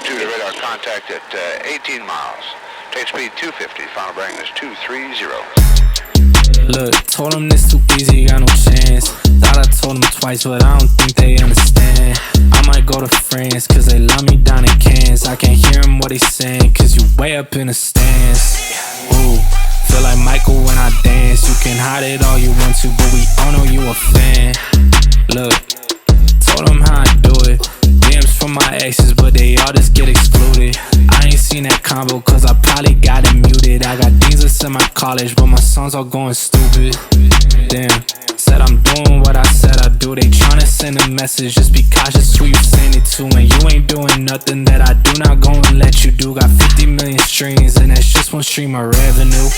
2 to radar contact at 18 miles. Take speed 250, final bearing is 230. Look, told them this too easy, got no chance. Thought I told them twice, but I don't think they understand. I might go to France, cause they love me down in Cairns. I can't hear them what they saying, cause you way up in the stands. Ooh, feel like Michael when I dance. You can hide it all you want to, but we all know you a fan. Look, told them how I do it. DMs from my exes, but they all just get excluded. I ain't seen that combo, cause I probably got it muted. I got Jesus in my college, but my songs all going stupid. Damn, said I'm doing what I said I do. They tryna send a message, just be cautious who you send it to. And you ain't doing nothing that I do not gonna let you do. Got 50 million streams, and that's just one stream of revenue.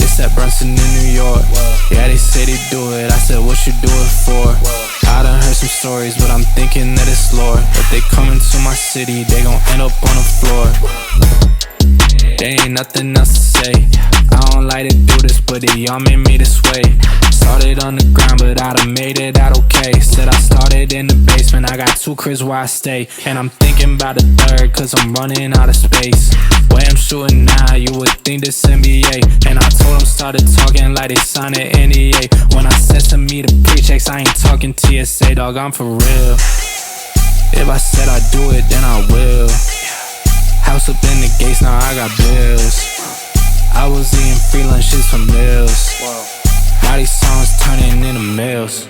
It's at Brunson in New York. Yeah, they say they do it. I said, what you do it for? I done heard some stories, but I'm thinking that it's Lord. If they come into my city, they gon' end up on the floor. There ain't nothing else to say. I don't like to do this, but they all made me this way. Started on the ground, but I done made it out okay. Said I started in the basement, I got 2 cribs where I stay. And I'm thinking about a third, cause I'm running out of space. Way I'm shooting now, you would think this NBA. And I told them started talking like they signed an NDA. When I said to me to pre-checks, I ain't talking TSA, dog, I'm for real. If I said I'd do it, then I will. House up in the gates, now I got bills. I was eating free lunches from meals. Now these songs turning into meals.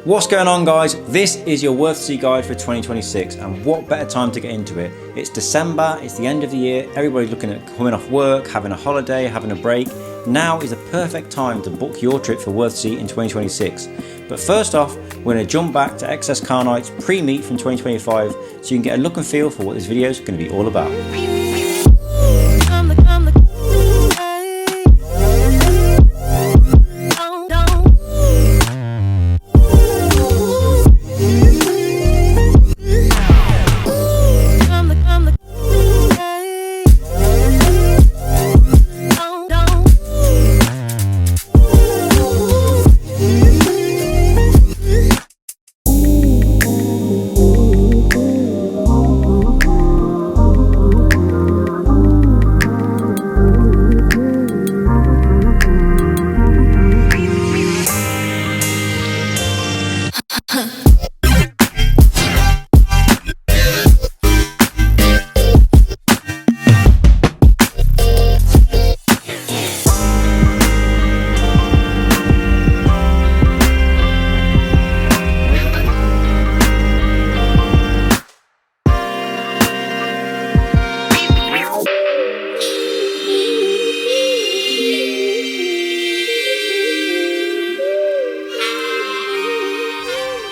What's going on, guys? This is your Worthersee guide for 2026, and what better time to get into it? It's December, it's the end of the year, everybody's looking at coming off work, having a holiday, having a break. Now is the perfect time to book your trip for Worthersee in 2026. But first off, we're going to jump back to Excess Car Nights pre-meet from 2025 so you can get a look and feel for what this video is going to be all about.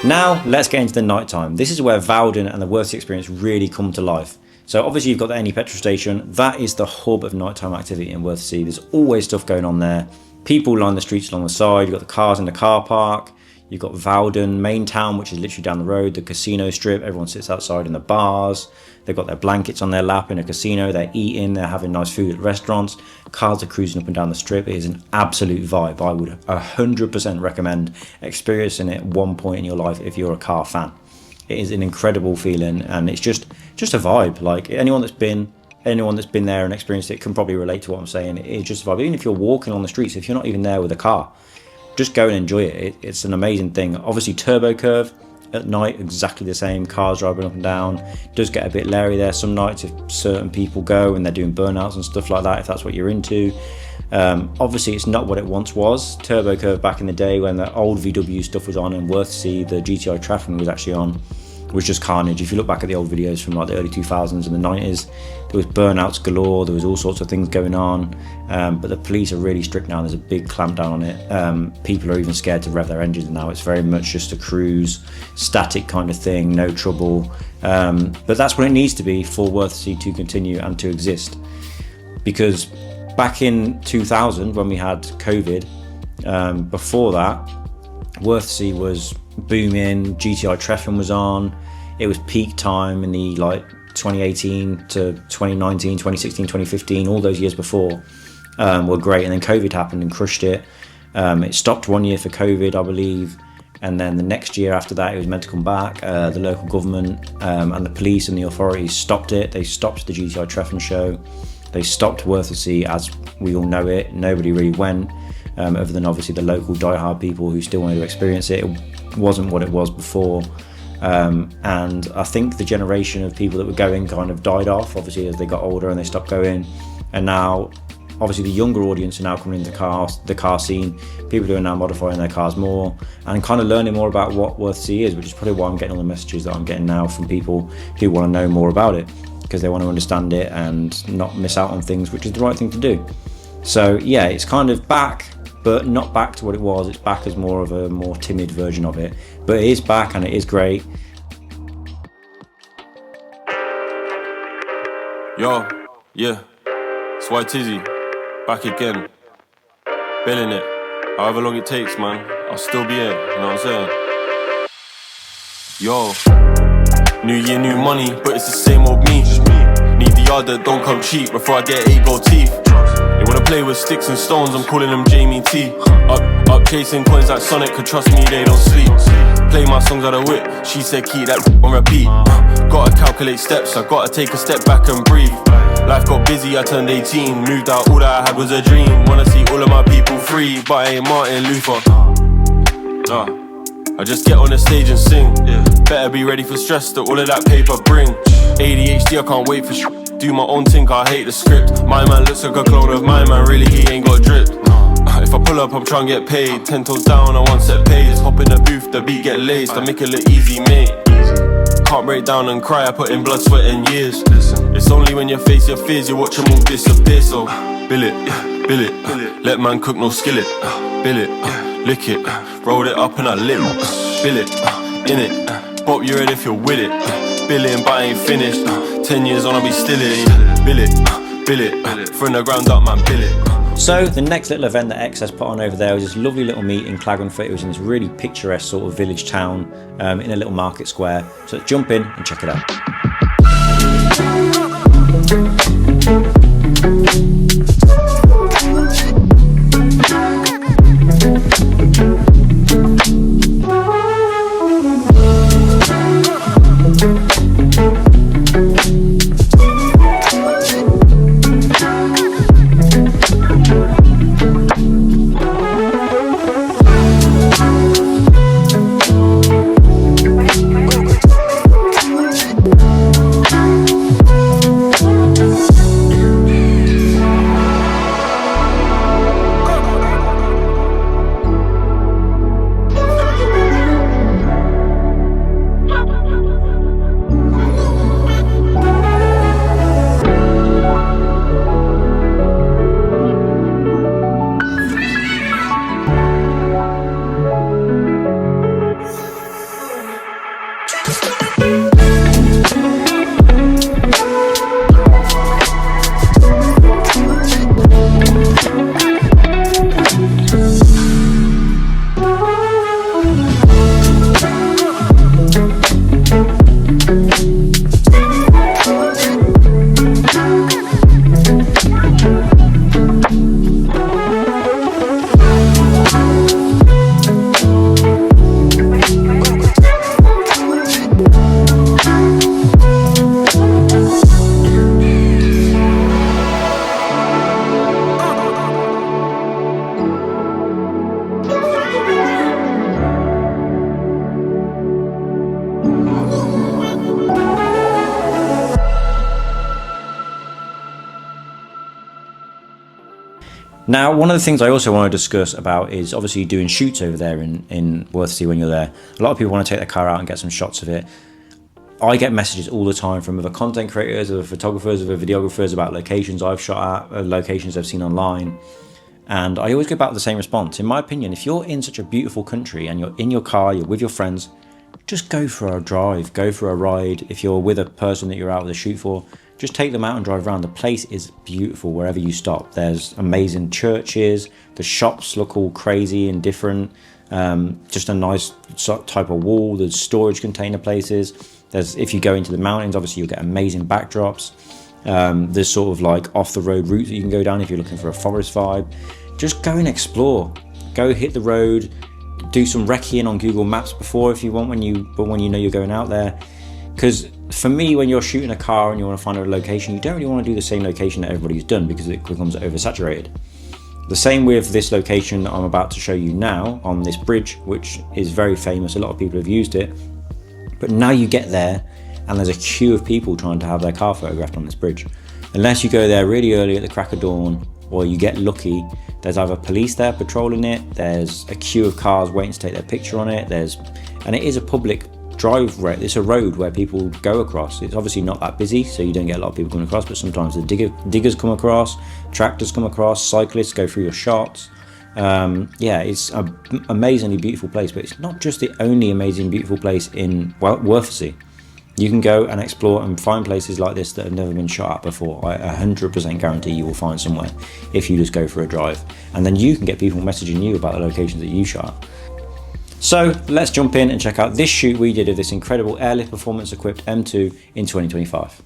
Now, let's get into the night time. This is where Vowden and the Worthersee experience really come to life. So obviously you've got the Any petrol station. That is the hub of nighttime activity in Worthersee. There's always stuff going on there. People line the streets along the side. You've got the cars in the car park. You've got Vowden, main town, which is literally down the road, the casino strip. Everyone sits outside in the bars. They've got their blankets on their lap in a casino. They're eating, they're having nice food at restaurants. Cars are cruising up and down the strip. It is an absolute vibe. I would 100% recommend experiencing it at one point in your life if you're a car fan. It is an incredible feeling, and it's just a vibe. Like anyone that's been there and experienced it can probably relate to what I'm saying. It is just a vibe. Even if you're walking on the streets, if you're not even there with a car, just go and enjoy it. It's an amazing thing. Obviously, Turbo Curve at night, exactly the same. Cars driving up and down. It does get a bit leery there some nights if certain people go and they're doing burnouts and stuff like that, if that's what you're into. Obviously, it's not what it once was. Turbo Curve back in the day when the old VW stuff was on and Worthersee, the GTI Traffic was actually on, was just carnage. If you look back at the old videos from like the early 2000s and the 90s, there was burnouts galore, there was all sorts of things going on, but the police are really strict now. There's a big clampdown on it. People are even scared to rev their engines now. It's very much just a cruise, static kind of thing, no trouble, but that's what it needs to be for Worthersee to continue and to exist. Because back in 2000 when we had COVID, before that, Worthersee was booming, GTI Treffin was on, it was peak time in the like 2018 to 2019, 2016, 2015, all those years before were great, and then COVID happened and crushed it. It stopped 1 year for COVID, I believe, And then the next year after that, it was meant to come back. The local government and the police and the authorities stopped it. They stopped the GTI Treffin show. They stopped Worthersea as we all know it. Nobody really went, other than obviously the local diehard people who still wanted to experience it. It wasn't what it was before. And I think the generation of people that were going kind of died off, obviously, as they got older and they stopped going. And now, obviously, the younger audience are now coming into the car scene. People who are now modifying their cars more and kind of learning more about what Worthersea is, which is probably why I'm getting all the messages that I'm getting now from people who want to know more about it, because they want to understand it and not miss out on things, which is the right thing to do. So yeah, it's kind of back, but not back to what it was. It's back as more of a more timid version of it, but it is back and it is great. Yo, yeah, it's White Tizzy, back again, billing it. However long it takes, man, I'll still be here, you know what I'm saying? Yo, new year, new money, but it's the same old me. Need the yard that don't come cheap before I get 8 gold teeth. They wanna play with sticks and stones, I'm calling them Jamie T. Up chasing coins like Sonic, could trust me, they don't sleep. Play my songs out of whip, she said keep that on repeat. Gotta calculate steps, I gotta take a step back and breathe. Life got busy, I turned 18, moved out, all that I had was a dream. Wanna see all of my people free, but I ain't Martin Luther. I just get on the stage and sing. Better be ready for stress that all of that paper bring. ADHD, I can't wait for do my own thing, I hate the script. My man looks like a clone of my man, really he ain't got drip. If I pull up, I'm trying to get paid. 10 toes down, I want set pays. Hop in the booth, the beat get laced. I make it look easy, mate. Can't break down and cry, I put in blood, sweat and years. It's only when you face your fears, you watch them all disappear. So, bill it, let man cook, no skillet. Bill it, lick it, roll it up and I limp. Bill it, in it, pop your head if you're with it. Billing, but I ain't finished. 10 years on, I'll be still in. Bill it, from the ground up, man, bill it. So the next little event that XS put on over there was this lovely little meet in Clagenford. It was in this really picturesque sort of village town in a little market square. So let's jump in and check it out. Now, one of the things I also want to discuss about is obviously doing shoots over there in Worthersea when you're there. A lot of people want to take their car out and get some shots of it. I get messages all the time from other content creators, other photographers, other videographers about locations I've shot at, locations I've seen online. And I always get back with the same response. In my opinion, if you're in such a beautiful country and you're in your car, you're with your friends, just go for a drive, go for a ride. If you're with a person that you're out with a shoot for, just take them out and drive around. The place is beautiful wherever you stop. There's amazing churches, the shops look all crazy and different, just a nice type of wall. There's storage container places. If you go into the mountains, obviously you'll get amazing backdrops. There's sort of like off the road routes that you can go down if you're looking for a forest vibe. Just go and explore, go hit the road, do some recceing on Google Maps before if you want, when you know you're going out there. Because for me, when you're shooting a car and you want to find a location, you don't really want to do the same location that everybody's done, because it becomes oversaturated. The same with this location that I'm about to show you now on this bridge, which is very famous. A lot of people have used it. But now you get there and there's a queue of people trying to have their car photographed on this bridge. Unless you go there really early at the crack of dawn, or you get lucky, there's either police there patrolling it, there's a queue of cars waiting to take their picture on it, and it is a public drive road. It's a road where people go across. It's obviously not that busy, so you don't get a lot of people coming across, but sometimes the diggers come across, tractors come across, cyclists go through your shots. Yeah, it's an amazingly beautiful place, but it's not just the only amazing beautiful place in Worthersea. You can go and explore and find places like this that have never been shot at before. I 100% guarantee you will find somewhere if you just go for a drive, and then you can get people messaging you about the locations that you shot at. So let's jump in and check out this shoot we did of this incredible airlift performance equipped M2 in 2025.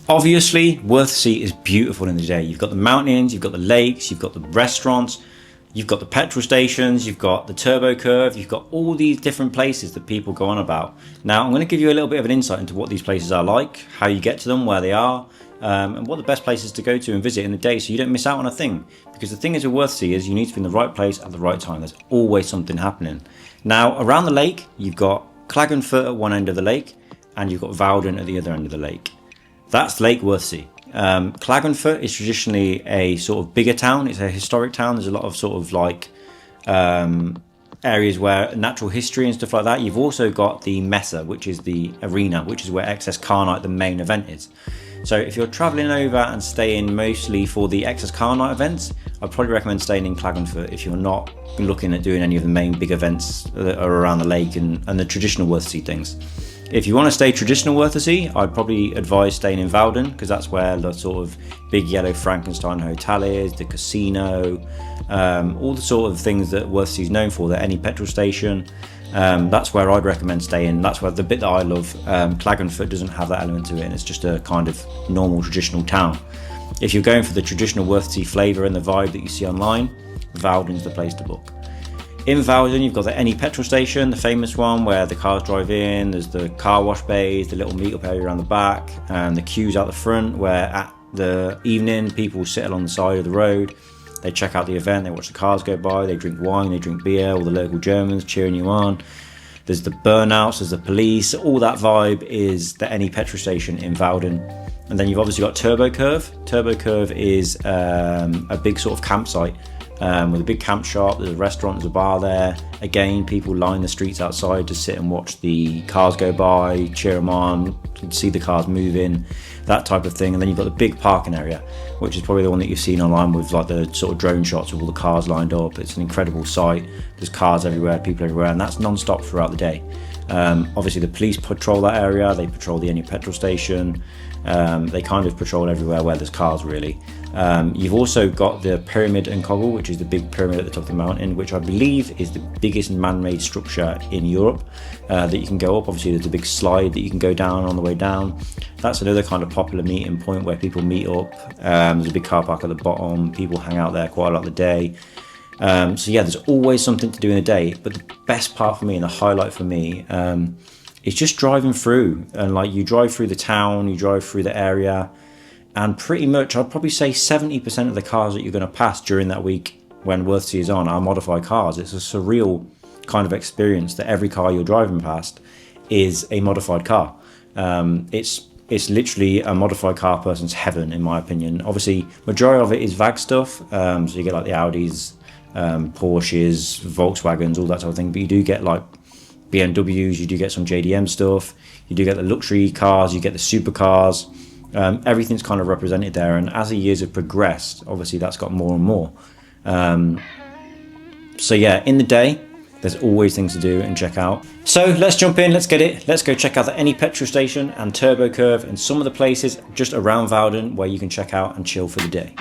Obviously, Worthersea is beautiful in the day. You've got the mountains, you've got the lakes, you've got the restaurants, you've got the petrol stations, you've got the turbo curve, you've got all these different places that people go on about. Now, I'm going to give you a little bit of an insight into what these places are like, how you get to them, where they are, and what the best places to go to and visit in the day, so you don't miss out on a thing. Because the thing is with Worthersea is you need to be in the right place at the right time. There's always something happening. Now, around the lake, you've got Clagenfoot at one end of the lake, and you've got Vowden at the other end of the lake. That's Lake Worthersea. Clagenfoot is traditionally a sort of bigger town. It's a historic town. There's a lot of sort of like areas where natural history and stuff like that. You've also got the Mesa, which is the arena, which is where XS Car Night, the main event, is. So if you're travelling over and staying mostly for the XS Car Night events, I'd probably recommend staying in Clagenfoot if you're not looking at doing any of the main big events that are around the lake and the traditional Worthersea things. If you want to stay traditional Worthersea, I'd probably advise staying in Vowden, because that's where the sort of big yellow Frankenstein hotel is, the casino, all the sort of things that Worthersea is known for, that any petrol station. That's where I'd recommend staying. That's where the bit that I love. Clagenfoot doesn't have that element to it, and it's just a kind of normal traditional town. If you're going for the traditional Worthersea flavour and the vibe that you see online, Vowden's the place to book. In Vowden, you've got the Any petrol station, the famous one where the cars drive in. There's the car wash bays, the little meet-up area around the back, and the queues out the front where at the evening people sit along the side of the road. They check out the event, they watch the cars go by, they drink wine, they drink beer, all the local Germans cheering you on. There's the burnouts, there's the police, all that vibe is the Any petrol station in Vowden. And then you've obviously got Turbo Curve. Turbo Curve is a big sort of campsite with a big camp shop. There's a restaurant, there's a bar there. Again, people line the streets outside to sit and watch the cars go by, cheer them on, see the cars move in, that type of thing. And then you've got the big parking area, which is probably the one that you've seen online with like the sort of drone shots of all the cars lined up. It's an incredible sight. There's cars everywhere, people everywhere, and that's non-stop throughout the day. Obviously the police patrol that area, they patrol the Eni petrol station, they kind of patrol everywhere where there's cars really. You've also got the Pyramid and Coggle, which is the big pyramid at the top of the mountain, which I believe is the biggest man-made structure in Europe that you can go up. Obviously there's a big slide that you can go down on the way down. That's another kind of popular meeting point where people meet up. There's a big car park at the bottom, people hang out there quite a lot of the day. So yeah, there's always something to do in a day, but the best part for me and the highlight for me is just driving through. And like, you drive through the town, you drive through the area, and pretty much I'd probably say 70% of the cars that you're going to pass during that week when Worthersee is on are modified cars. It's a surreal kind of experience that every car you're driving past is a modified car. It's literally a modified car person's heaven, in my opinion. Obviously majority of it is VAG stuff, so you get like the Audis, Porsches, Volkswagens, all that sort of thing, but you do get like BMWs, you do get some JDM stuff, you do get the luxury cars, you get the supercars. Everything's kind of represented there, and as the years have progressed, obviously that's got more and more. So yeah, in the day there's always things to do and check out. So let's jump in, let's get it. Let's go check out the Eni petrol station and Turbo Curve and some of the places just around Wouden where you can check out and chill for the day.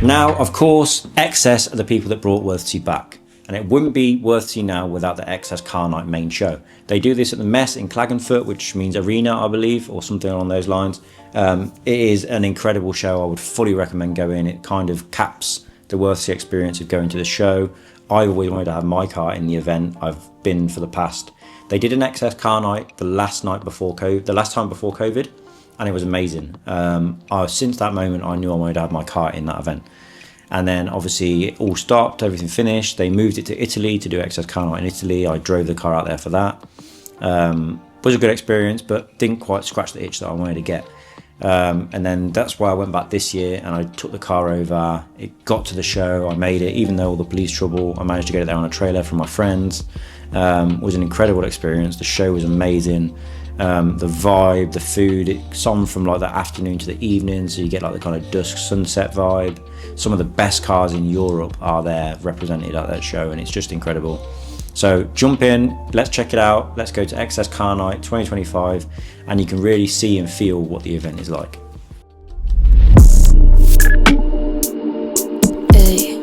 Now, of course, XS are the people that brought Worthersee back, and it wouldn't be Worthersee now without the XS Car Night main show. They do this at the Mess in Klagenfurt, which means arena, I believe, or something along those lines. It is an incredible show. I would fully recommend going. It kind of caps the Worthersee experience of going to the show. I always wanted to have my car in the event. I've been for the past. They did an XS Car Night the last time before COVID, and it was amazing. Since that moment, I knew I wanted to have my car in that event. And then obviously it all stopped, everything finished. They moved it to Italy to do XS Car Night in Italy. I drove the car out there for that. Was a good experience, but didn't quite scratch the itch that I wanted to get. And then that's why I went back this year and I took the car over. It got to the show, I made it, even though all the police trouble, I managed to get it there on a trailer from my friends. It was an incredible experience. The show was amazing. The vibe, the food, it's on from like the afternoon to the evening, so you get like the kind of dusk sunset vibe. Some of the best cars in Europe are there represented at that show, and it's just incredible. So jump in, let's check it out. Let's go to XS Car Night 2025, and you can really see and feel what the event is like. Hey,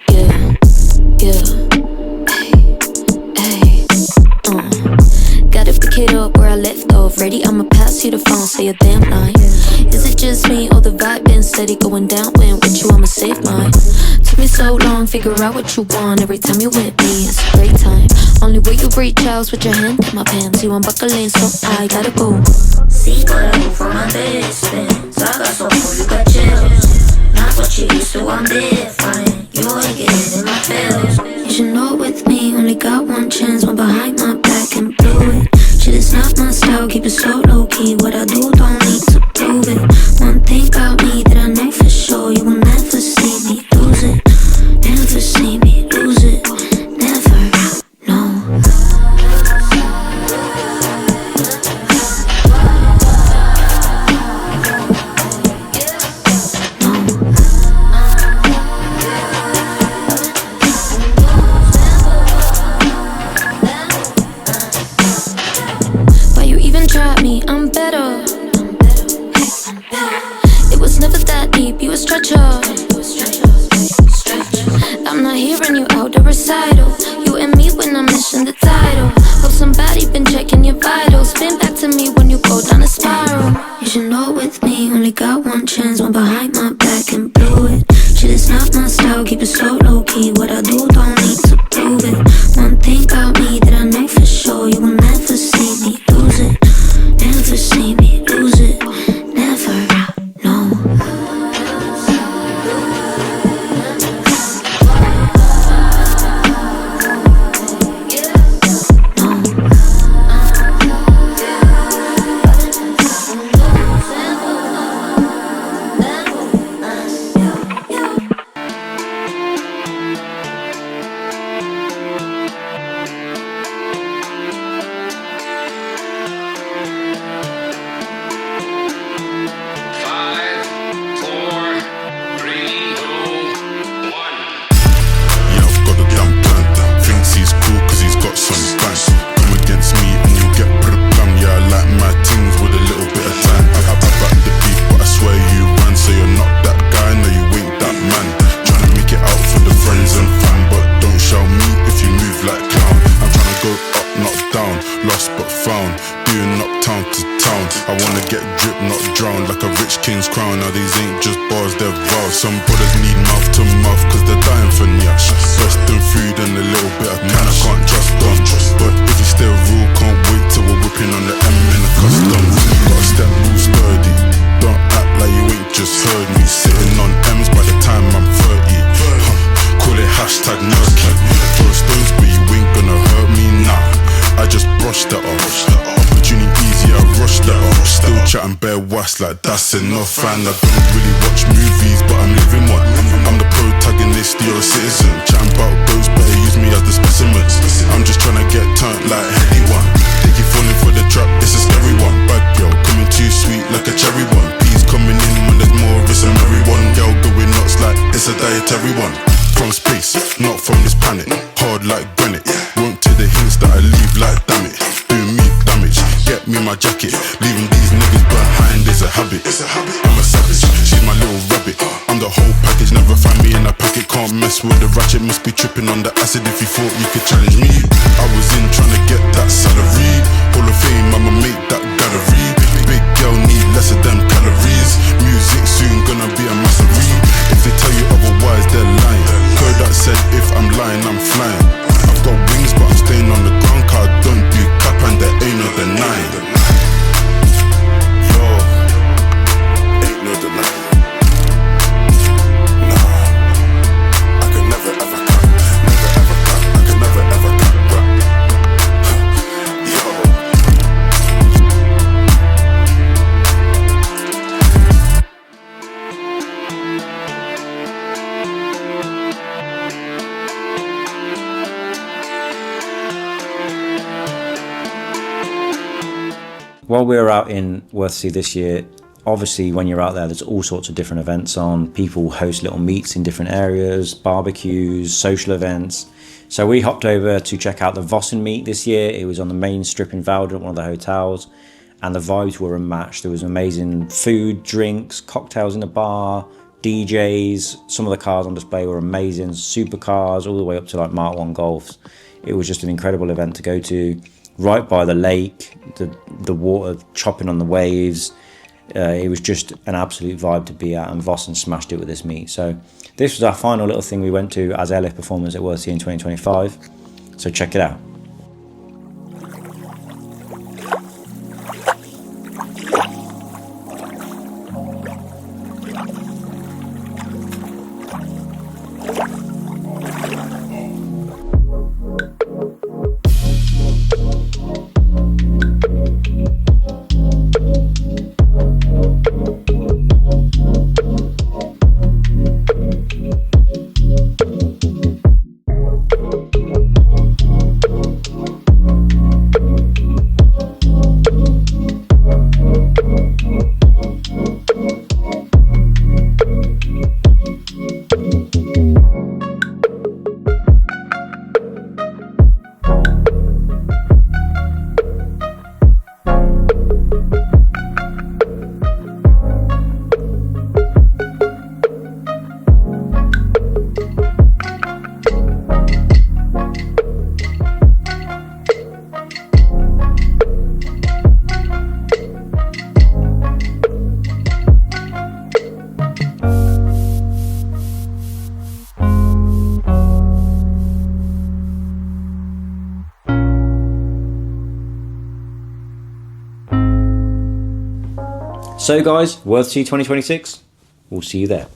yeah, yeah. Gotta pick it up where I left off. Ready, I'ma pass you the phone, say a damn line. Is it just me or the vibe been steady going down? When with you, I'ma save mine. Took me so long, figure out what you want. Every time you with me, it's a great time. Only way you reach out is with your hand in my pants. You unbuckling, so I gotta go. See what I do for my distance. I got so cool, you got chills. Not what you used to, I'm different. You ain't getting in my feels. You should know with me, only got one chance. One behind my back and blew it. Shit is not my style, keep it so low-key. What I do, don't need to prove it. One thing about me that I know for sure, you will never see me lose it. Never see me lose it. Never, no. I'm not hearing you out the recital. You and me when I'm missing the title. Hope somebody been checking your vitals. Spin back to me when you go down a spiral. You should know with me, only got one chance. One behind my back and blew it. Shit is not my style, keep it so low key. What I do don't need to prove it. One thing about me that I know for sure, you will never see me lose it. Never see me lose it. Never, no. Lost but found, doing up town to town. I wanna get dripped, not drowned, like a rich king's crown. Now these ain't just bars, they're vows. Some brothers need mouth to mouth, cause they're dying for nyash. Western food and a little bit of cash. I can't trust them, but if you stay real, can't wait till we're whipping on the M in the customs. Gotta step real sturdy, don't act like you ain't just heard me. Sitting on M's by the time I'm 30. Call it hashtag murky. Throw stones but you ain't gonna hurt me, nah. I just brushed that off. Opportunity easy, I rushed that off. Still chatting bare was like that's enough. And I don't really watch movies, but I'm living one. I'm the protagonist, you're a citizen. Chatting about ghosts, better use me as the specimen. I'm just trying to get turned like heady one. Think you falling for the trap, it's a scary one. Bad girl, coming too sweet like a cherry one. Peas coming in when there's more, it's a merry one. Girl going nuts like it's a dietary one. From space, not from this planet. Hard like granite. Won't take the hints that I leave like damn it. Doing me damage, get me my jacket. Leaving these niggas behind is a habit. I'm a savage, she's my little rabbit. I'm the whole package, never find me in a packet. Can't mess with the ratchet, must be tripping on the acid. If you thought you could challenge me, I was in trying to get that salary. Hall of Fame, I'ma make that gallery. Big girl need less of them calories. Music soon gonna be a mastery. If they tell you otherwise, they're lying. Code that said if I'm lying, I'm flying. I've got wings, but I'm staying on the ground. Cause I don't do cap and there ain't no denying. Yo, ain't no denying. Nah, I could never ever cut. Never ever cut. I could never ever cut rap. Yo. While we were out in Worthersee this year, obviously when you're out there, there's all sorts of different events on. People host little meets in different areas, barbecues, social events. So we hopped over to check out the Vossen meet this year. It was on the main strip in Valden at one of the hotels, and the vibes were unmatched. There was amazing food, drinks, cocktails in the bar, DJs. Some of the cars on display were amazing, supercars all the way up to like Mark 1 Golfs. It was just an incredible event to go to. Right by the lake, the water chopping on the waves. It was just an absolute vibe to be at, and Vossen smashed it with this meet. So this was our final little thing we went to as airlift performers at Worthersee in 2025. So check it out. So guys, Worthersee 2026, we'll see you there.